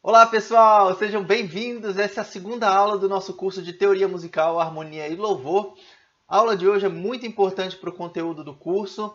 Olá pessoal, sejam bem-vindos. Essa é a segunda aula do nosso curso de Teoria Musical, Harmonia e Louvor. A aula de hoje é muito importante para o conteúdo do curso,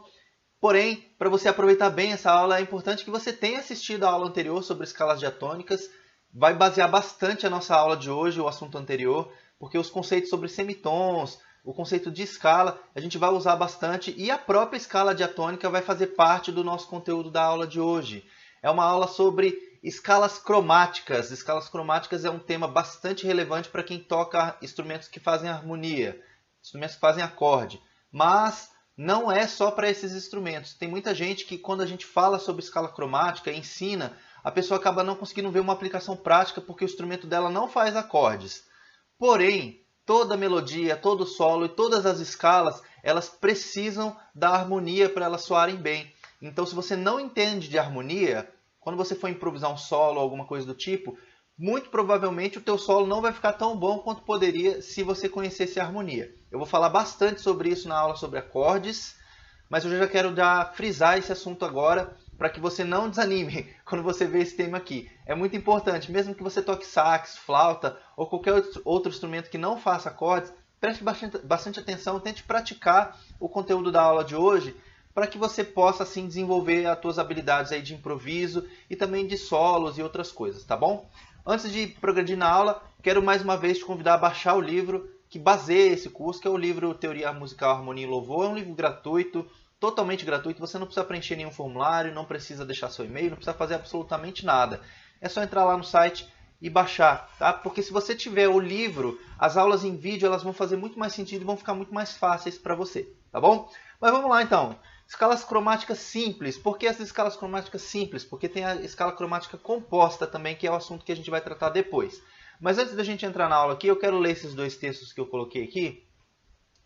porém, para você aproveitar bem essa aula, é importante que você tenha assistido a aula anterior sobre escalas diatônicas. Vai basear bastante a nossa aula de hoje, o assunto anterior, porque os conceitos sobre semitons, o conceito de escala, a gente vai usar bastante e a própria escala diatônica vai fazer parte do nosso conteúdo da aula de hoje. É uma aula sobre escalas cromáticas. Escalas cromáticas é um tema bastante relevante para quem toca instrumentos que fazem harmonia, instrumentos que fazem acorde. Mas não é só para esses instrumentos. Tem muita gente que, quando a gente fala sobre escala cromática, ensina, a pessoa acaba não conseguindo ver uma aplicação prática porque o instrumento dela não faz acordes. Porém, toda melodia, todo solo e todas as escalas, elas precisam da harmonia para elas soarem bem. Então, se você não entende de harmonia, quando você for improvisar um solo ou alguma coisa do tipo, muito provavelmente o teu solo não vai ficar tão bom quanto poderia se você conhecesse a harmonia. Eu vou falar bastante sobre isso na aula sobre acordes, mas eu já quero frisar esse assunto agora para que você não desanime quando você vê esse tema aqui. É muito importante, mesmo que você toque sax, flauta ou qualquer outro instrumento que não faça acordes, preste bastante atenção, tente praticar o conteúdo da aula de hoje para que você possa assim desenvolver as suas habilidades aí de improviso e também de solos e outras coisas, tá bom? Antes de progredir na aula, quero mais uma vez te convidar a baixar o livro que baseia esse curso, que é o livro Teoria Musical, Harmonia e Louvor. É um livro gratuito, totalmente gratuito, você não precisa preencher nenhum formulário, não precisa deixar seu e-mail, não precisa fazer absolutamente nada. É só entrar lá no site e baixar, tá? Porque se você tiver o livro, as aulas em vídeo elas vão fazer muito mais sentido e vão ficar muito mais fáceis para você, tá bom? Mas vamos lá então. Escalas cromáticas simples. Por que essas escalas cromáticas simples? Porque tem a escala cromática composta também, que é o assunto que a gente vai tratar depois. Mas antes da gente entrar na aula aqui, eu quero ler esses dois textos que eu coloquei aqui,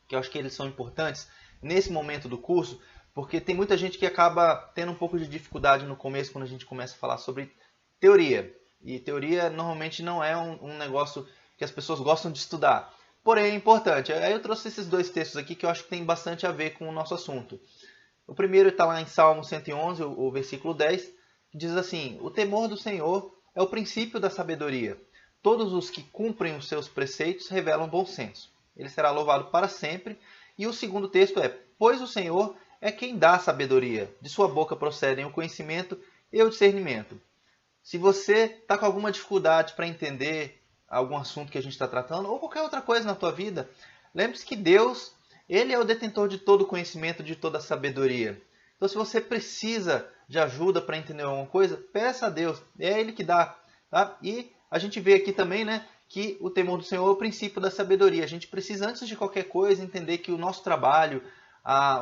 que eu acho que eles são importantes nesse momento do curso, porque tem muita gente que acaba tendo um pouco de dificuldade no começo, quando a gente começa a falar sobre teoria. E teoria normalmente não é um negócio que as pessoas gostam de estudar. Porém, é importante. Aí eu trouxe esses dois textos aqui que eu acho que tem bastante a ver com o nosso assunto. O primeiro está lá em Salmo 111, o versículo 10, que diz assim: o temor do Senhor é o princípio da sabedoria. Todos os que cumprem os seus preceitos revelam bom senso. Ele será louvado para sempre. E o segundo texto é: pois o Senhor é quem dá sabedoria. De sua boca procedem o conhecimento e o discernimento. Se você está com alguma dificuldade para entender algum assunto que a gente está tratando, ou qualquer outra coisa na tua vida, lembre-se que Deus, Ele é o detentor de todo conhecimento, de toda sabedoria. Então, se você precisa de ajuda para entender alguma coisa, peça a Deus. É Ele que dá. Tá? E a gente vê aqui também, né, que o temor do Senhor é o princípio da sabedoria. A gente precisa, antes de qualquer coisa, entender que o nosso trabalho,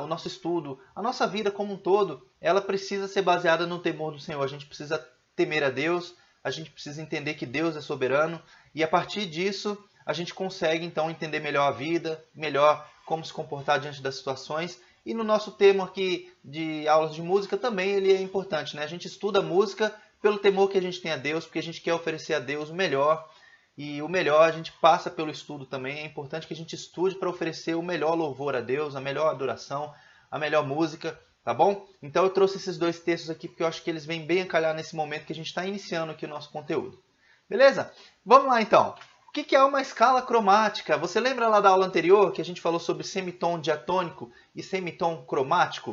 o nosso estudo, a nossa vida como um todo, ela precisa ser baseada no temor do Senhor. A gente precisa temer a Deus, a gente precisa entender que Deus é soberano, e a partir disso a gente consegue então entender melhor a vida, melhor como se comportar diante das situações. E no nosso tema aqui de aulas de música também ele é importante, né? A gente estuda música pelo temor que a gente tem a Deus, porque a gente quer oferecer a Deus o melhor, e o melhor a gente passa pelo estudo também. É importante que a gente estude para oferecer o melhor louvor a Deus, a melhor adoração, a melhor música, tá bom? Então eu trouxe esses dois textos aqui porque eu acho que eles vêm bem a calhar nesse momento que a gente está iniciando aqui o nosso conteúdo. Beleza? Vamos lá então. O que é uma escala cromática? Você lembra lá da aula anterior que a gente falou sobre semitom diatônico e semitom cromático?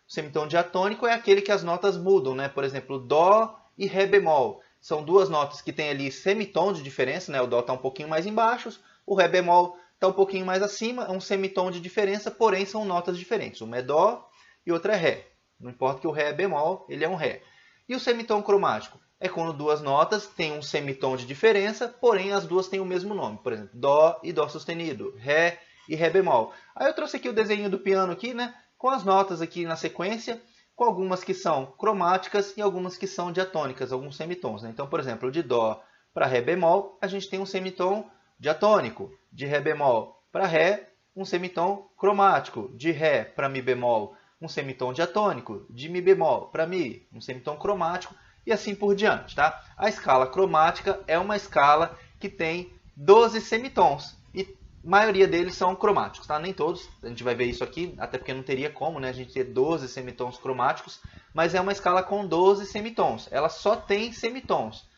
O semitom diatônico é aquele que as notas mudam, né? Por exemplo, Dó e Ré bemol. São duas notas que têm ali semitom de diferença, né? O Dó está um pouquinho mais embaixo, o Ré bemol está um pouquinho mais acima, é um semitom de diferença, porém são notas diferentes. Uma é Dó e outra é Ré. Não importa que o Ré é bemol, ele é um Ré. E o semitom cromático? É quando duas notas têm um semitom de diferença, porém as duas têm o mesmo nome. Por exemplo, Dó e Dó sustenido, Ré e Ré bemol. Aí eu trouxe aqui o desenho do piano aqui, né? Com as notas aqui na sequência, com algumas que são cromáticas e algumas que são diatônicas, alguns semitons, né? Então, por exemplo, de Dó para Ré bemol, a gente tem um semitom diatônico. De Ré bemol para Ré, um semitom cromático. De Ré para Mi bemol, um semitom diatônico. De Mi bemol para Mi, um semitom cromático. E assim por diante, tá? A escala cromática é uma escala que tem 12 semitons. E a maioria deles são cromáticos, tá? Nem todos, a gente vai ver isso aqui, até porque não teria como, né? A gente ter 12 semitons cromáticos, mas é uma escala com 12 semitons. Ela só tem semitons.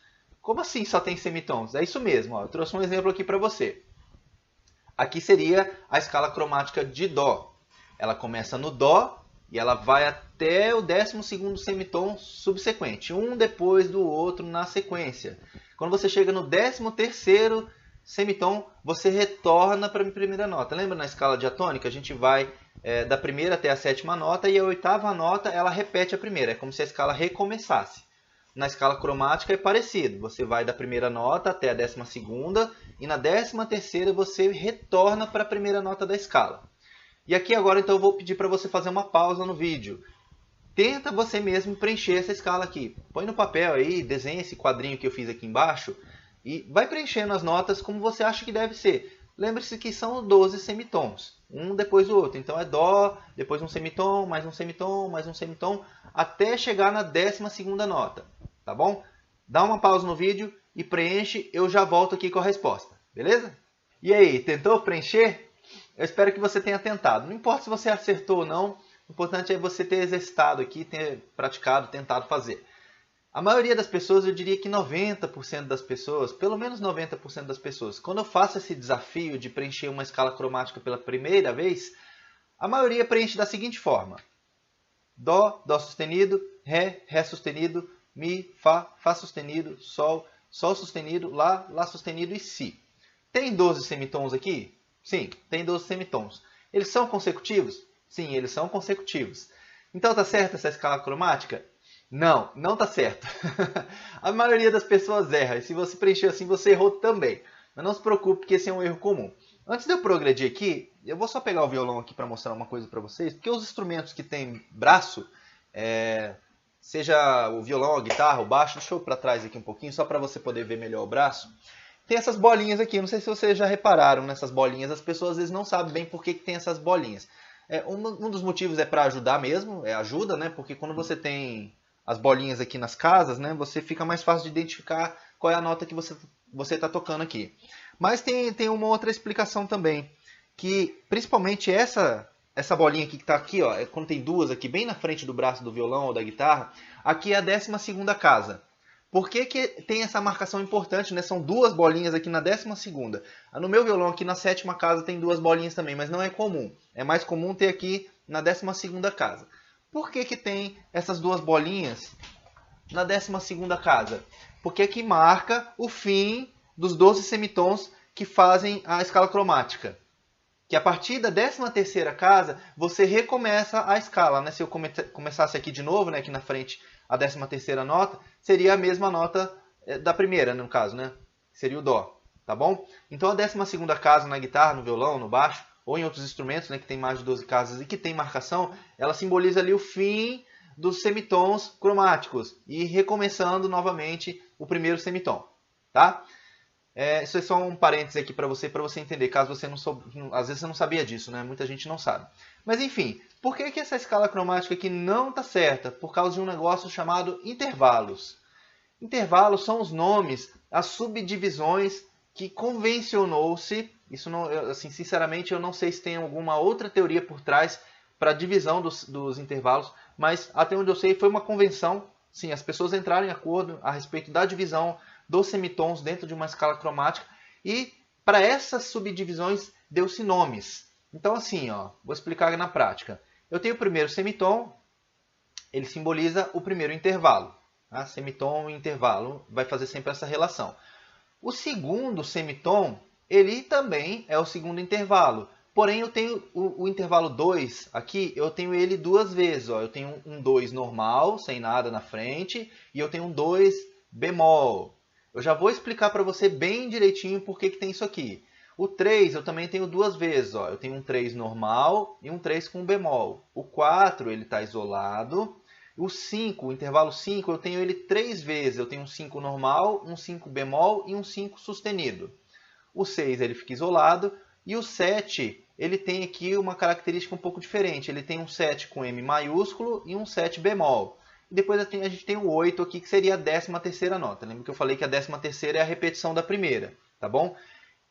Como assim só tem semitons? É isso mesmo, ó, eu trouxe um exemplo aqui para você. Aqui seria a escala cromática de Dó. Ela começa no Dó e ela vai até o 12º semitom subsequente, um depois do outro na sequência. Quando você chega no 13º semitom, você retorna para a primeira nota. Lembra na escala diatônica? A gente vai da primeira até a 7ª nota e a 8ª nota ela repete a primeira. É como se a escala recomeçasse. Na escala cromática é parecido. Você vai da primeira nota até a 12ª e na 13ª você retorna para a primeira nota da escala. E aqui agora então eu vou pedir para você fazer uma pausa no vídeo. Tenta você mesmo preencher essa escala aqui. Põe no papel aí, desenha esse quadrinho que eu fiz aqui embaixo e vai preenchendo as notas como você acha que deve ser. Lembre-se que são 12 semitons, um depois do outro. Então é Dó, depois um semitom, mais um semitom, mais um semitom, até chegar na 12ª nota. Tá bom? Dá uma pausa no vídeo e preenche, eu já volto aqui com a resposta. Beleza? E aí, tentou preencher? Eu espero que você tenha tentado. Não importa se você acertou ou não, o importante é você ter exercitado aqui, ter praticado, tentado fazer. A maioria das pessoas, eu diria que 90% das pessoas, pelo menos 90% das pessoas, quando eu faço esse desafio de preencher uma escala cromática pela primeira vez, a maioria preenche da seguinte forma. Dó, Dó sustenido, Ré, Ré sustenido, Mi, Fá, Fá sustenido, Sol, Sol sustenido, Lá, Lá sustenido e Si. Tem 12 semitons aqui? Sim, tem 12 semitons. Eles são consecutivos? Sim, eles são consecutivos. Então tá certa essa escala cromática? Não, não tá certo. A maioria das pessoas erra. E se você preencher assim, você errou também. Mas não se preocupe, porque esse é um erro comum. Antes de eu progredir aqui, eu vou só pegar o violão aqui para mostrar uma coisa para vocês. Porque os instrumentos que tem braço, seja o violão, a guitarra, o baixo, deixa eu para trás aqui um pouquinho, só para você poder ver melhor o braço. Tem essas bolinhas aqui, não sei se vocês já repararam nessas bolinhas. As pessoas às vezes não sabem bem por que tem essas bolinhas. Um dos motivos é para ajudar mesmo, ajuda, né? Porque quando você tem as bolinhas aqui nas casas, né, você fica mais fácil de identificar qual é a nota que você está tocando aqui. Mas tem uma outra explicação também, que principalmente essa bolinha aqui que está aqui, ó, quando tem duas aqui bem na frente do braço do violão ou da guitarra, aqui é a 12ª casa. Por que tem essa marcação importante, né? São duas bolinhas aqui na 12ª. No meu violão aqui na 7ª casa tem duas bolinhas também, mas não é comum. É mais comum ter aqui na 12ª casa. Por que tem essas duas bolinhas na 12ª casa? Porque aqui marca o fim dos 12 semitons que fazem a escala cromática. Que a partir da 13ª casa, você recomeça a escala, né? Se eu começasse aqui de novo, né, aqui na frente, a 13ª nota, seria a mesma nota da primeira, no caso, né? Seria o Dó, tá bom? Então a 12ª casa na guitarra, no violão, no baixo, ou em outros instrumentos, né, que tem mais de 12 casas e que tem marcação, ela simboliza ali o fim dos semitons cromáticos e recomeçando novamente o primeiro semitom, tá? Isso é só um parênteses aqui para você entender, caso você não às vezes você não sabia disso, né? Muita gente não sabe. Mas enfim, por que essa escala cromática aqui não está certa? Por causa de um negócio chamado intervalos. Intervalos são os nomes, as subdivisões que convencionou-se. Isso não, assim, sinceramente, eu não sei se tem alguma outra teoria por trás para a divisão dos intervalos, mas até onde eu sei foi uma convenção. Sim, as pessoas entraram em acordo a respeito da divisão dos semitons dentro de uma escala cromática e para essas subdivisões deu-se nomes. Então assim, ó, vou explicar na prática. Eu tenho o primeiro semitom, ele simboliza o primeiro intervalo. Tá? Semitom e intervalo vai fazer sempre essa relação. O segundo semitom, ele também é o segundo intervalo. Porém, eu tenho o intervalo 2 aqui, eu tenho ele duas vezes. Ó. Eu tenho um 2 normal, sem nada na frente, e eu tenho um 2 bemol. Eu já vou explicar para você bem direitinho por que tem isso aqui. O 3 eu também tenho duas vezes. Ó. Eu tenho um 3 normal e um 3 com bemol. O 4 ele está isolado. O 5, o intervalo 5, eu tenho ele 3 vezes. Eu tenho um 5 normal, um 5 bemol e um 5 sustenido. O 6 ele fica isolado. E o 7 ele tem aqui uma característica um pouco diferente. Ele tem um 7 com M maiúsculo e um 7 bemol. E depois a gente tem o 8 aqui, que seria a 13ª nota. Lembra que eu falei que a 13ª é a repetição da primeira, tá bom?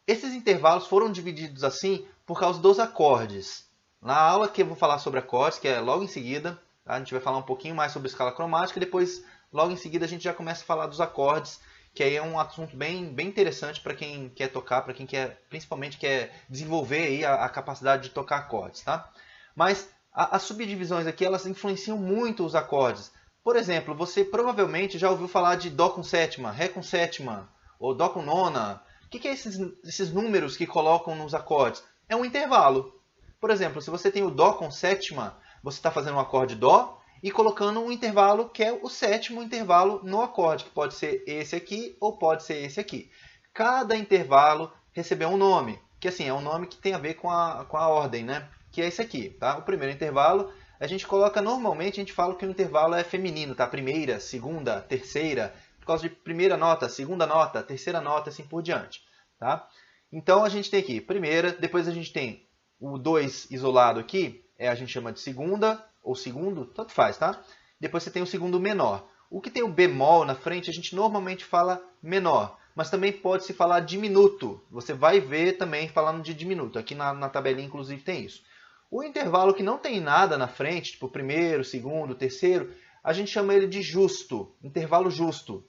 Esses intervalos foram divididos assim por causa dos acordes. Na aula que eu vou falar sobre acordes, que é logo em seguida, tá? A gente vai falar um pouquinho mais sobre escala cromática, e depois, logo em seguida, a gente já começa a falar dos acordes, que aí é um assunto bem interessante para quem quer tocar, para quem principalmente quer desenvolver aí a capacidade de tocar acordes, tá? Mas as subdivisões aqui, elas influenciam muito os acordes. Por exemplo, você provavelmente já ouviu falar de Dó com sétima, Ré com sétima, ou Dó com nona. O que é esses números que colocam nos acordes? É um intervalo. Por exemplo, se você tem o Dó com sétima, você está fazendo um acorde Dó e colocando um intervalo que é o sétimo intervalo no acorde, que pode ser esse aqui ou pode ser esse aqui. Cada intervalo recebeu um nome, que assim, é um nome que tem a ver com a ordem, né? Que é esse aqui, tá? O primeiro intervalo, a gente coloca, normalmente a gente fala que o intervalo é feminino, tá? Primeira, segunda, terceira, por causa de primeira nota, segunda nota, terceira nota, assim por diante, tá? Então a gente tem aqui primeira, depois a gente tem o 2 isolado aqui, a gente chama de segunda ou segundo, tanto faz, tá? Depois você tem o segundo menor. O que tem o bemol na frente, a gente normalmente fala menor, mas também pode se falar diminuto. Você vai ver também falando de diminuto. Aqui na tabelinha, inclusive, tem isso. O intervalo que não tem nada na frente, tipo primeiro, segundo, terceiro, a gente chama ele de justo, intervalo justo.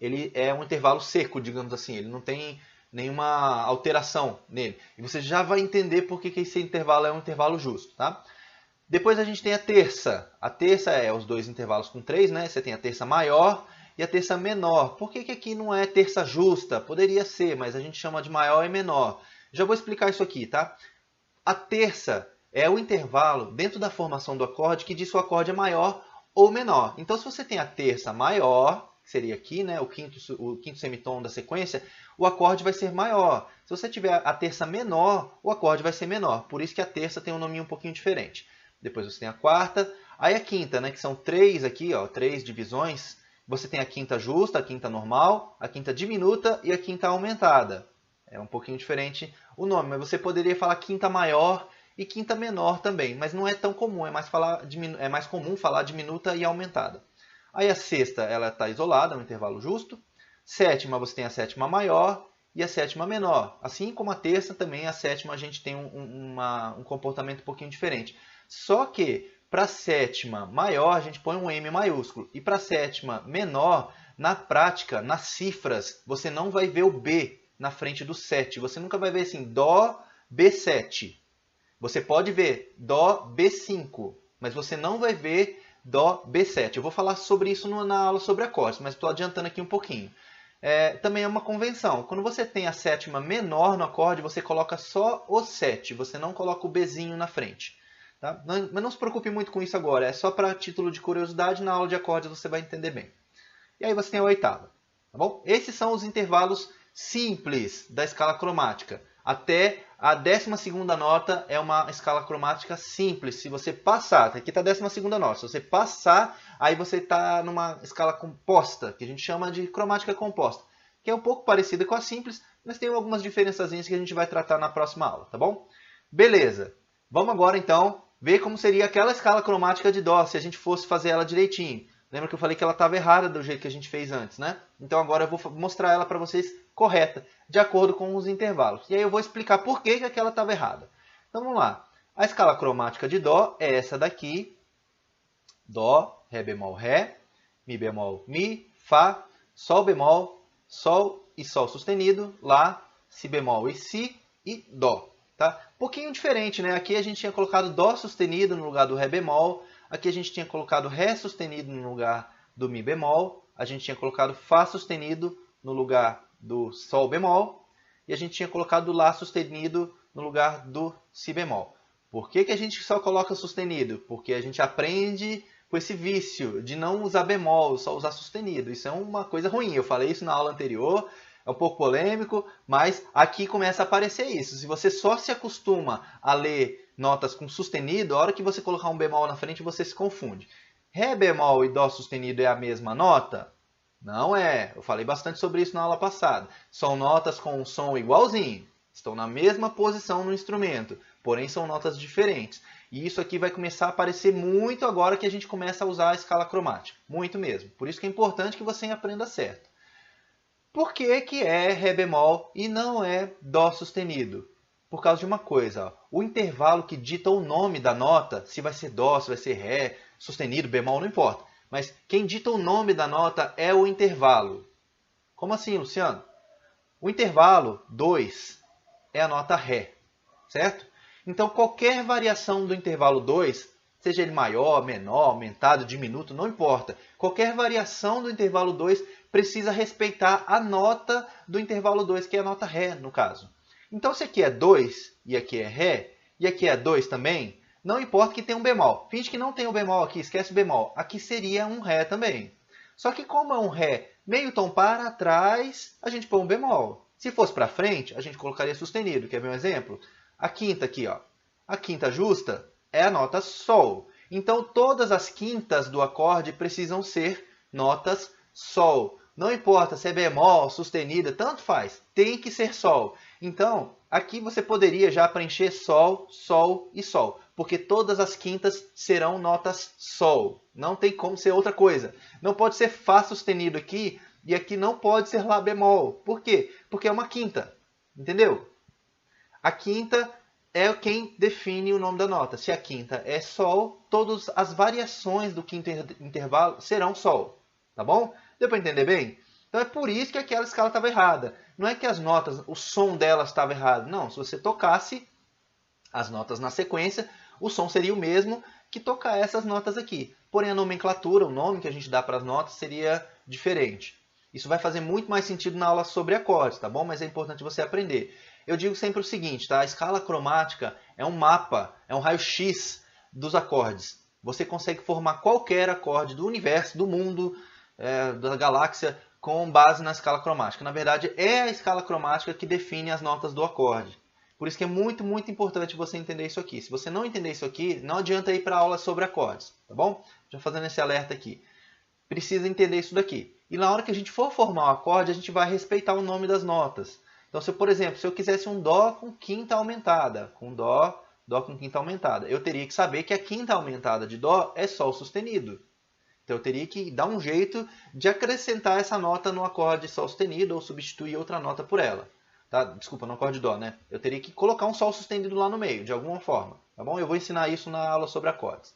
Ele é um intervalo seco, digamos assim, ele não tem nenhuma alteração nele. E você já vai entender por que esse intervalo é um intervalo justo, tá? Depois a gente tem a terça. A terça é os dois intervalos com 3, né? Você tem a terça maior e a terça menor. Por que aqui não é terça justa? Poderia ser, mas a gente chama de maior e menor. Já vou explicar isso aqui, tá? A terça é o intervalo dentro da formação do acorde que diz se o acorde é maior ou menor. Então, se você tem a terça maior, que seria aqui, né, o quinto semitom da sequência, o acorde vai ser maior. Se você tiver a terça menor, o acorde vai ser menor. Por isso que a terça tem um nome um pouquinho diferente. Depois você tem a quarta, aí a quinta, né, que são 3 aqui, ó, 3 divisões. Você tem a quinta justa, a quinta normal, a quinta diminuta e a quinta aumentada. É um pouquinho diferente o nome, mas você poderia falar quinta maior e quinta menor também, mas não é tão comum, é mais comum falar diminuta e aumentada. Aí a sexta, ela está isolada, no intervalo justo. Sétima, você tem a sétima maior e a sétima menor. Assim como a terça, também a sétima a gente tem um comportamento um pouquinho diferente. Só que para a sétima maior, a gente põe um M maiúsculo. E para a sétima menor, na prática, nas cifras, você não vai ver o B na frente do 7. Você nunca vai ver assim, Dó, B7. Você pode ver Dó, B5, mas você não vai ver Dó, B7. Eu vou falar sobre isso na aula sobre acordes, mas estou adiantando aqui um pouquinho. Também é uma convenção. Quando você tem a sétima menor no acorde, você coloca só o 7, você não coloca o Bzinho na frente. Tá? Mas não se preocupe muito com isso agora, é só para título de curiosidade, na aula de acordes você vai entender bem. E aí você tem a oitava. Tá bom? Esses são os intervalos simples da escala cromática. Até a 12ª nota é uma escala cromática simples. Se você passar, aqui está a 12ª nota. Se você passar, aí você está numa escala composta, que a gente chama de cromática composta, que é um pouco parecida com a simples, mas tem algumas diferençazinhas que a gente vai tratar na próxima aula, tá bom? Beleza. Vamos agora, então, ver como seria aquela escala cromática de Dó, se a gente fosse fazer ela direitinho. Lembra que eu falei que ela estava errada do jeito que a gente fez antes, né? Então agora eu vou mostrar ela para vocês correta, de acordo com os intervalos. E aí eu vou explicar por que aquela estava errada. Então vamos lá. A escala cromática de Dó é essa daqui. Dó, Ré bemol, Ré, Mi bemol, Mi, Fá, Sol bemol, Sol e Sol sustenido, Lá, Si bemol e Si e Dó. Tá? Um pouquinho diferente, né? Aqui a gente tinha colocado Dó sustenido no lugar do Ré bemol. Aqui a gente tinha colocado Ré sustenido no lugar do Mi bemol. A gente tinha colocado Fá sustenido no lugar do Sol bemol. E a gente tinha colocado Lá sustenido no lugar do Si bemol. Por que a gente só coloca sustenido? Porque a gente aprende com esse vício de não usar bemol, só usar sustenido. Isso é uma coisa ruim. Eu falei isso na aula anterior. É um pouco polêmico, mas aqui começa a aparecer isso. Se você só se acostuma a ler notas com sustenido, a hora que você colocar um bemol na frente, você se confunde. Ré bemol e Dó sustenido é a mesma nota? Não é. Eu falei bastante sobre isso na aula passada. São notas com um som igualzinho. Estão na mesma posição no instrumento, porém são notas diferentes. E isso aqui vai começar a aparecer muito agora que a gente começa a usar a escala cromática. Muito mesmo. Por isso que é importante que você aprenda certo. Por que que é Ré bemol e não é Dó sustenido? Por causa de uma coisa, ó. O intervalo que dita o nome da nota, se vai ser Dó, se vai ser Ré, sustenido, bemol, não importa. Mas quem dita o nome da nota é o intervalo. Como assim, Luciano? O intervalo 2 é a nota Ré, certo? Então, qualquer variação do intervalo 2, seja ele maior, menor, aumentado, diminuto, não importa. Qualquer variação do intervalo 2 precisa respeitar a nota do intervalo 2, que é a nota Ré, no caso. Então, se aqui é 2 e aqui é Ré, e aqui é 2 também, não importa que tenha um bemol. Finge que não tem o bemol aqui, esquece o bemol. Aqui seria um Ré também. Só que como é um Ré meio tom para trás, a gente põe um bemol. Se fosse para frente, a gente colocaria sustenido. Quer ver um exemplo? A quinta aqui, ó. A quinta justa é a nota Sol. Então, todas as quintas do acorde precisam ser notas Sol. Não importa se é bemol, sustenida, tanto faz. Tem que ser Sol. Então, aqui você poderia já preencher Sol, Sol e Sol. Porque todas as quintas serão notas Sol. Não tem como ser outra coisa. Não pode ser Fá sustenido aqui e aqui não pode ser Lá bemol. Por quê? Porque é uma quinta. Entendeu? A quinta é quem define o nome da nota. Se a quinta é Sol, todas as variações do quinto intervalo serão Sol. Tá bom? Deu para entender bem? Então é por isso que aquela escala estava errada. Não é que as notas, o som delas estava errado. Não, se você tocasse as notas na sequência, o som seria o mesmo que tocar essas notas aqui. Porém, a nomenclatura, o nome que a gente dá para as notas seria diferente. Isso vai fazer muito mais sentido na aula sobre acordes, tá bom? Mas é importante você aprender. Eu digo sempre o seguinte, tá? A escala cromática é um mapa, é um raio-x dos acordes. Você consegue formar qualquer acorde do universo, do mundo, da galáxia, com base na escala cromática. Na verdade, é a escala cromática que define as notas do acorde. Por isso que é muito, muito importante você entender isso aqui. Se você não entender isso aqui, não adianta ir para a aula sobre acordes, tá bom? Já fazendo esse alerta aqui. Precisa entender isso daqui. E na hora que a gente for formar o acorde, a gente vai respeitar o nome das notas. Então, se eu, por exemplo, se eu quisesse um Dó com quinta aumentada, com Dó com quinta aumentada, eu teria que saber que a quinta aumentada de Dó é Sol sustenido. Então, eu teria que dar um jeito de acrescentar essa nota no acorde Sol sustenido ou substituir outra nota por ela. Tá? Desculpa, no acorde Dó, né? Eu teria que colocar um Sol sustenido lá no meio, de alguma forma. Tá bom? Eu vou ensinar isso na aula sobre acordes.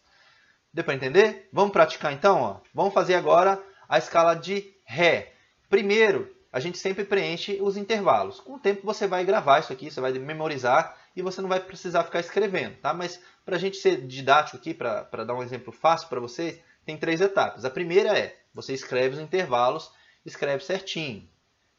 Deu para entender? Vamos praticar então? Ó. Vamos fazer agora a escala de Ré. Primeiro, a gente sempre preenche os intervalos. Com o tempo você vai gravar isso aqui, você vai memorizar e você não vai precisar ficar escrevendo. Tá? Mas para a gente ser didático aqui, para dar um exemplo fácil para vocês, tem 3 etapas. A primeira é, você escreve os intervalos, escreve certinho.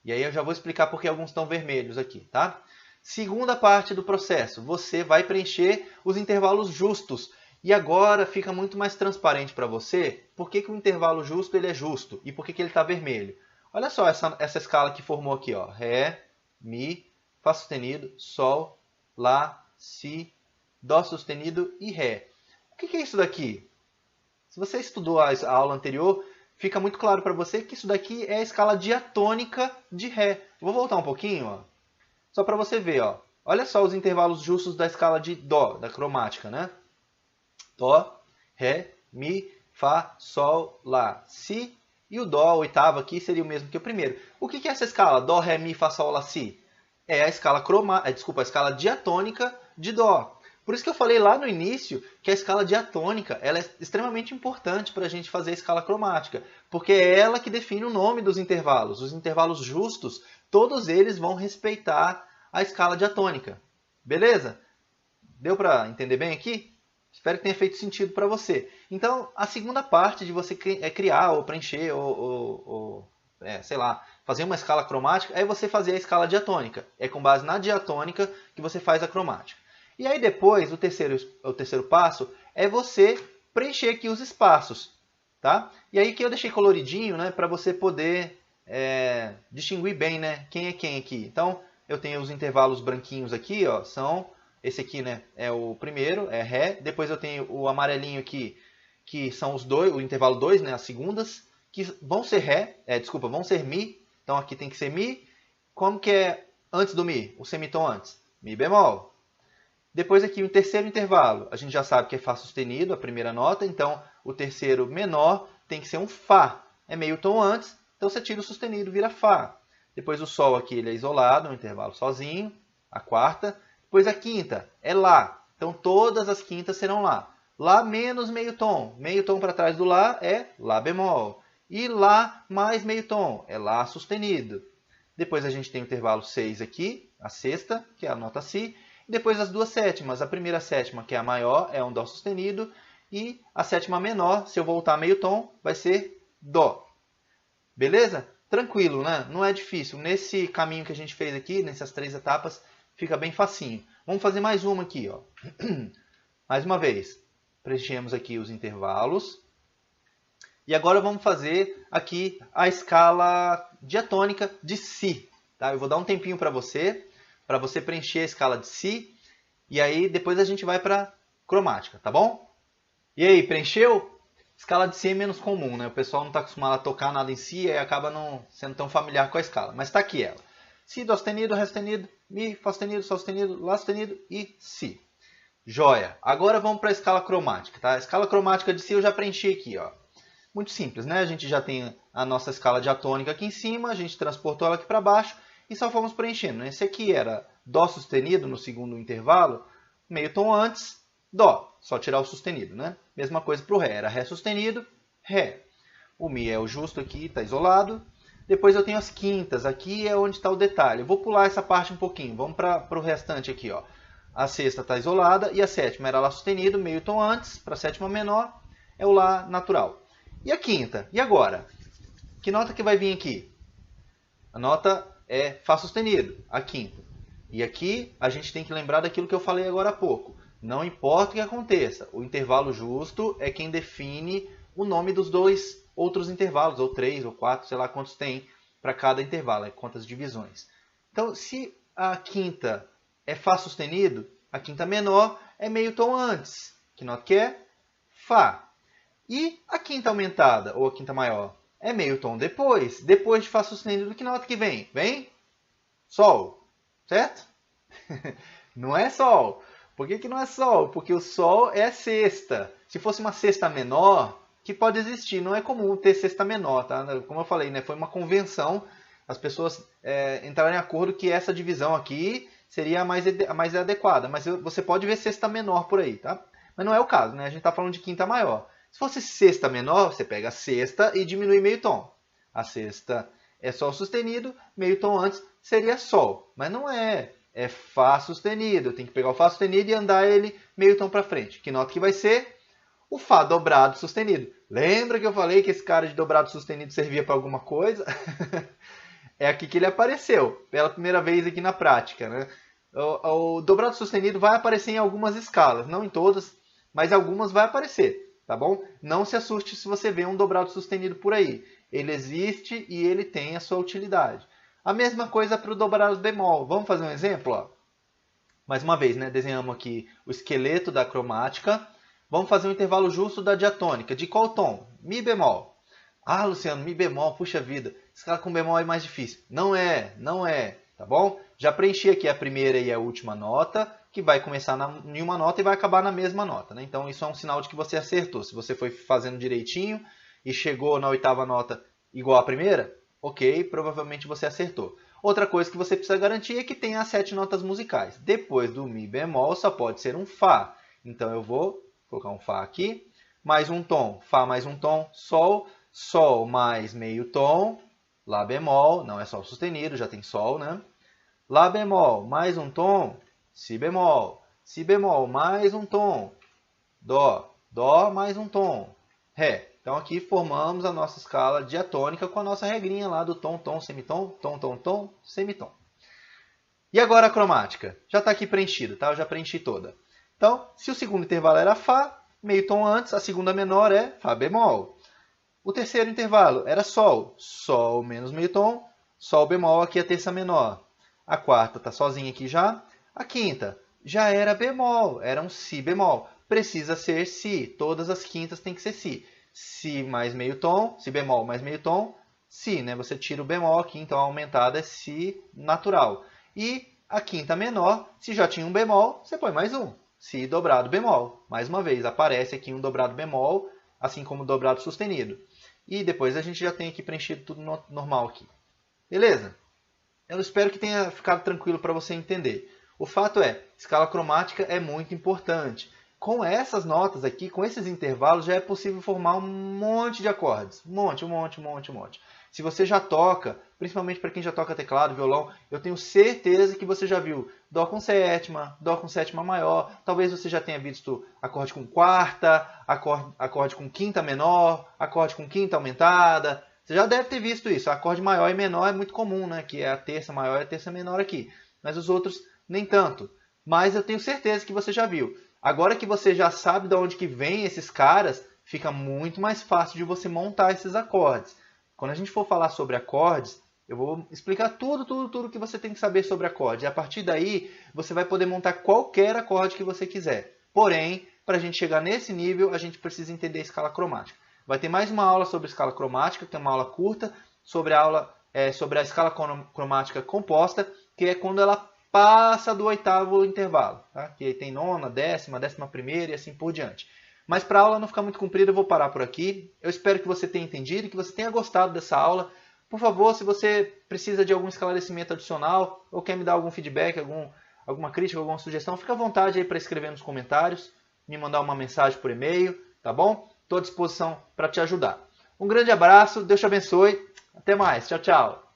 E aí eu já vou explicar porque alguns estão vermelhos aqui. Tá? Segunda parte do processo, você vai preencher os intervalos justos. E agora fica muito mais transparente para você por que o intervalo justo ele é justo e por que ele está vermelho. Olha só essa escala que formou aqui, ó. Ré, Mi, Fá sustenido, Sol, Lá, Si, Dó sustenido e Ré. O que é isso daqui? Se você estudou a aula anterior, fica muito claro para você que isso daqui é a escala diatônica de Ré. Vou voltar um pouquinho, ó, só para você ver. Ó. Olha só os intervalos justos da escala de Dó, da cromática, né? Dó, Ré, Mi, Fá, Sol, Lá, Si. E o Dó, o oitavo aqui, seria o mesmo que o primeiro. O que é essa escala? Dó, Ré, Mi, Fá, Sol, Lá, Si? É a escala a escala diatônica de Dó. Por isso que eu falei lá no início que a escala diatônica ela é extremamente importante para a gente fazer a escala cromática. Porque é ela que define o nome dos intervalos. Os intervalos justos, todos eles vão respeitar a escala diatônica. Beleza? Deu para entender bem aqui? Espero que tenha feito sentido para você. Então, a segunda parte de você criar ou preencher sei lá, fazer uma escala cromática é você fazer a escala diatônica. É com base na diatônica que você faz a cromática. E aí depois, o terceiro passo é você preencher aqui os espaços. Tá? E aí que eu deixei coloridinho, né, para você poder distinguir bem, né, quem é quem aqui. Então, eu tenho os intervalos branquinhos aqui, ó, são... Esse aqui, né, é o primeiro, é Ré. Depois eu tenho o amarelinho aqui, que são os dois, o intervalo 2, né, as segundas, que vão ser Ré, vão ser Mi. Então aqui tem que ser Mi. Como que é antes do Mi? O semitom antes. Mi bemol. Depois aqui o terceiro intervalo, a gente já sabe que é Fá sustenido, a primeira nota. Então o terceiro menor tem que ser um Fá. É meio tom antes, então você tira o sustenido, vira Fá. Depois o Sol aqui ele é isolado, um intervalo sozinho, a quarta. Depois a quinta é Lá. Então todas as quintas serão Lá. Lá menos meio tom. Meio tom para trás do Lá é Lá bemol. E Lá mais meio tom é Lá sustenido. Depois a gente tem o intervalo 6 aqui, a sexta, que é a nota Si. E depois as duas sétimas. A primeira sétima, que é a maior, é um Dó sustenido. E a sétima menor, se eu voltar meio tom, vai ser Dó. Beleza? Tranquilo, né? Não é difícil. Nesse caminho que a gente fez aqui, nessas 3 etapas, fica bem facinho. Vamos fazer mais uma aqui, ó. Mais uma vez. Preenchemos aqui os intervalos. E agora vamos fazer aqui a escala diatônica de Si. Tá? Eu vou dar um tempinho para você preencher a escala de Si. E aí depois a gente vai para cromática, tá bom? E aí, preencheu? Escala de Si é menos comum, né? O pessoal não está acostumado a tocar nada em Si e acaba não sendo tão familiar com a escala. Mas está aqui ela. Si, Dó sustenido, Ré sustenido, Mi, Fá sustenido, Sol sustenido, Lá sustenido e Si. Joia! Agora vamos para a escala cromática, tá? A escala cromática de Si eu já preenchi aqui, ó. Muito simples, né? A gente já tem a nossa escala diatônica aqui em cima, a gente transportou ela aqui para baixo e só fomos preenchendo. Esse aqui era Dó sustenido no segundo intervalo, meio tom antes, Dó. Só tirar o sustenido, né? Mesma coisa para o Ré. Era Ré sustenido, Ré. O Mi é o justo aqui, está isolado. Depois eu tenho as quintas. Aqui é onde está o detalhe. Eu vou pular essa parte um pouquinho. Vamos para o restante aqui, ó. A sexta está isolada e a sétima era Lá sustenido, meio tom antes. Para a sétima menor é o Lá natural. E a quinta? E agora? Que nota que vai vir aqui? A nota é Fá sustenido, a quinta. E aqui a gente tem que lembrar daquilo que eu falei agora há pouco. Não importa o que aconteça, o intervalo justo é quem define o nome dos dois outros intervalos, ou 3, ou 4, sei lá quantos tem para cada intervalo, quantas divisões. Então, se a quinta é Fá sustenido, a quinta menor é meio tom antes. Que nota que é? Fá. E a quinta aumentada, ou a quinta maior, é meio tom depois. Depois de Fá sustenido, que nota que vem? Vem Sol, certo? Não é Sol. Por que não é Sol? Porque o Sol é sexta. Se fosse uma sexta menor, que pode existir, não é comum ter sexta menor, tá? Como eu falei, né? Foi uma convenção, as pessoas entraram em acordo que essa divisão aqui seria a mais adequada. Mas você pode ver sexta menor por aí, tá? Mas não é o caso, né? A gente está falando de quinta maior. Se fosse sexta menor, você pega a sexta e diminui meio tom. A sexta é Sol sustenido, meio tom antes seria Sol. Mas não é. É Fá sustenido. Eu tenho que pegar o Fá sustenido e andar ele meio tom para frente. Que nota que vai ser? O Fá dobrado sustenido. Lembra que eu falei que esse cara de dobrado sustenido servia para alguma coisa? É aqui que ele apareceu. Pela primeira vez aqui na prática, né? O dobrado sustenido vai aparecer em algumas escalas. Não em todas, mas algumas vai aparecer. Tá bom? Não se assuste se você vê um dobrado sustenido por aí. Ele existe e ele tem a sua utilidade. A mesma coisa para o dobrado bemol. Vamos fazer um exemplo? Ó. Mais uma vez, né? Desenhamos aqui o esqueleto da cromática. Vamos fazer um intervalo justo da diatônica. De qual tom? Mi bemol. Ah, Luciano, Mi bemol, puxa vida. Escala com bemol é mais difícil. Não é, não é. Tá bom? Já preenchi aqui a primeira e a última nota, que vai começar em uma nota e vai acabar na mesma nota, né? Então isso é um sinal de que você acertou. Se você foi fazendo direitinho e chegou na oitava nota igual à primeira, ok, provavelmente você acertou. Outra coisa que você precisa garantir é que tem as 7 notas musicais. Depois do Mi bemol só pode ser um Fá. Então eu vou colocar um Fá aqui, mais um tom, Fá mais um tom, Sol, Sol mais meio tom, Lá bemol, não é Sol sustenido, já tem Sol, né? Lá bemol, mais um tom, Si bemol, mais um tom, Dó, Dó mais um tom, Ré. Então aqui formamos a nossa escala diatônica com a nossa regrinha lá do tom, tom, semitom, tom, tom, tom, semitom. E agora a cromática? Já está aqui preenchido, tá? Eu já preenchi toda. Então, se o segundo intervalo era Fá, meio tom antes, a segunda menor é Fá bemol. O terceiro intervalo era Sol, Sol menos meio tom, Sol bemol, aqui a terça menor. A quarta está sozinha aqui já. A quinta já era bemol, era um Si bemol. Precisa ser Si, todas as quintas têm que ser Si. Si mais meio tom, Si bemol mais meio tom, Si, né? Você tira o bemol aqui, então a aumentada é Si natural. E a quinta menor, se já tinha um bemol, você põe mais um. Si dobrado bemol. Mais uma vez, aparece aqui um dobrado bemol, assim como o dobrado sustenido. E depois a gente já tem aqui preenchido tudo normal aqui. Beleza? Eu espero que tenha ficado tranquilo para você entender. O fato é, escala cromática é muito importante. com essas notas aqui, com esses intervalos, já é possível formar um monte de acordes. Um monte. Se você já toca, principalmente para quem já toca teclado, violão, eu tenho certeza que você já viu Dó com sétima maior, talvez você já tenha visto acorde com quarta, acorde com quinta menor, acorde com quinta aumentada. Você já deve ter visto isso. Acorde maior e menor é muito comum, né? Que é a terça maior e a terça menor aqui. Mas os outros nem tanto. Mas eu tenho certeza que você já viu. Agora que você já sabe de onde que vem esses caras, fica muito mais fácil de você montar esses acordes. Quando a gente for falar sobre acordes, eu vou explicar tudo que você tem que saber sobre acordes. E a partir daí, você vai poder montar qualquer acorde que você quiser. Porém, para a gente chegar nesse nível, a gente precisa entender a escala cromática. Vai ter mais uma aula sobre escala cromática, que é uma aula curta, sobre a escala cromática composta, que é quando ela passa do oitavo intervalo. Tá? Que aí tem nona, décima primeira e assim por diante. Mas para a aula não ficar muito comprida, eu vou parar por aqui. Eu espero que você tenha entendido e que você tenha gostado dessa aula. Por favor, se você precisa de algum esclarecimento adicional ou quer me dar algum feedback, alguma crítica, alguma sugestão, fica à vontade aí para escrever nos comentários, me mandar uma mensagem por e-mail, tá bom? Estou à disposição para te ajudar. Um grande abraço, Deus te abençoe. Até mais. Tchau, tchau.